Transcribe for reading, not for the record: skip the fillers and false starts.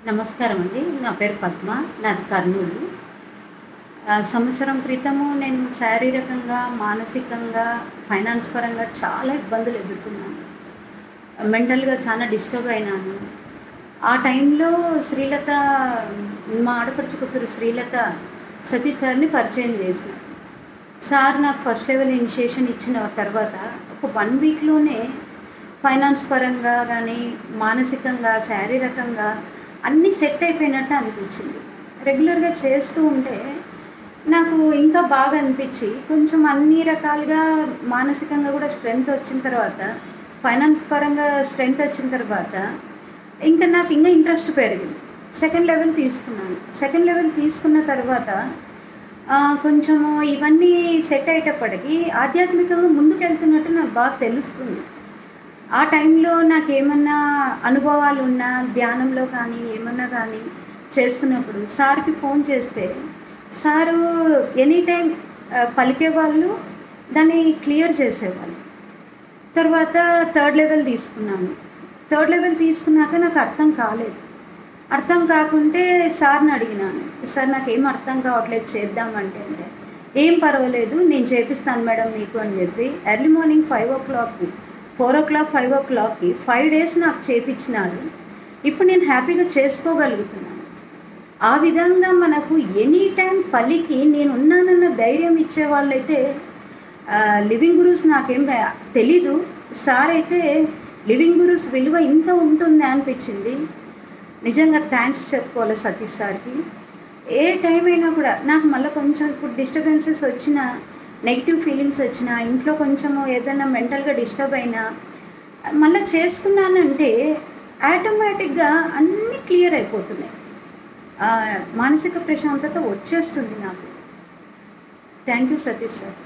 నమస్కారం అండి. నా పేరు పద్మ. నాది కర్నూలు. సంవత్సరం క్రితము నేను శారీరకంగా, మానసికంగా, ఫైనాన్స్ పరంగా చాలా ఇబ్బందులు ఎదుర్కొన్నాను. మెంటల్‌గా చాలా డిస్టర్బ్ అయినాను. ఆ టైంలో శ్రీలత, మా ఆడపడుచు కూతురు శ్రీలత సతీష్ సార్‌ని పరిచయం చేసిన. సార్ నాకు ఫస్ట్ లెవెల్ ఇనిషియేషన్ ఇచ్చిన తర్వాత ఒక 1 వీక్‌లోనే ఫైనాన్స్ పరంగా గానీ, మానసికంగా, శారీరకంగా అన్నీ సెట్ అయిపోయినట్టు అనిపించింది. రెగ్యులర్‌గా చేస్తూ ఉంటే నాకు ఇంకా బాగా అనిపించి, కొంచెం అన్ని రకాలుగా మానసికంగా కూడా స్ట్రెంత్ వచ్చిన తర్వాత, ఫైనాన్స్ పరంగా స్ట్రెంత్ వచ్చిన తర్వాత, ఇంకా నాకు ఇంకా ఇంట్రెస్ట్ పెరిగింది. సెకండ్ లెవెల్ తీసుకున్నాను. సెకండ్ లెవెల్ తీసుకున్న తర్వాత కొంచెము ఇవన్నీ సెట్ అయ్యేటప్పటికి ఆధ్యాత్మికంగా ముందుకెళ్తున్నట్టు నాకు బాగా తెలుస్తుంది. ఆ టైంలో నాకేమన్నా అనుభవాలున్నా, ధ్యానంలో కానీ, ఏమన్నా కానీ చేస్తున్నప్పుడు సార్‌కి ఫోన్ చేస్తే, సారు ఎనీ టైమ్ పలికేవాళ్ళు, దాన్ని క్లియర్ చేసేవాళ్ళు. తర్వాత థర్డ్ లెవెల్ తీసుకున్నాను. థర్డ్ లెవెల్ తీసుకున్నాక నాకు అర్థం కాలేదు. అర్థం కాకుంటే సార్‌ని అడిగినాను. సార్ నాకేం అర్థం కావట్లేదు చేద్దామంటే అంటే, "ఏం పర్వాలేదు నేను చేపిస్తాను మేడం మీకు" అని చెప్పి ఎర్లీ మార్నింగ్ 5:00కి 4:00, 5:00కి 5 డేస్ నాకు చేపిచ్చినారు. ఇప్పుడు నేను హ్యాపీగా చేసుకోగలుగుతున్నాను. ఆ విధంగా మనకు ఎనీ టైమ్ పలికి నేనున్నానన్న ధైర్యం ఇచ్చేవాళ్ళైతే లివింగ్ గురూస్ నాకేం తెలీదు. సార్ అయితే లివింగ్ గురూస్ విలువ ఇంత ఉంటుందా అనిపించింది. నిజంగా థ్యాంక్స్ చెప్పుకోవాలి సతీష్ సార్‌కి. ఏ టైం అయినా కూడా నాకు మళ్ళీ కొంచెం ఇప్పుడు డిస్టర్బెన్సెస్ వచ్చినా, నెగెటివ్ ఫీలింగ్స్ వచ్చినా, ఇంట్లో కొంచెము ఏదైనా మెంటల్‌గా డిస్టర్బ్ అయినా, మళ్ళీ చేసుకున్నానంటే ఆటోమేటిక్‌గా అన్నీ క్లియర్ అయిపోతున్నాయి. మానసిక ప్రశాంతత వచ్చేస్తుంది నాకు. Thank you Satish sir.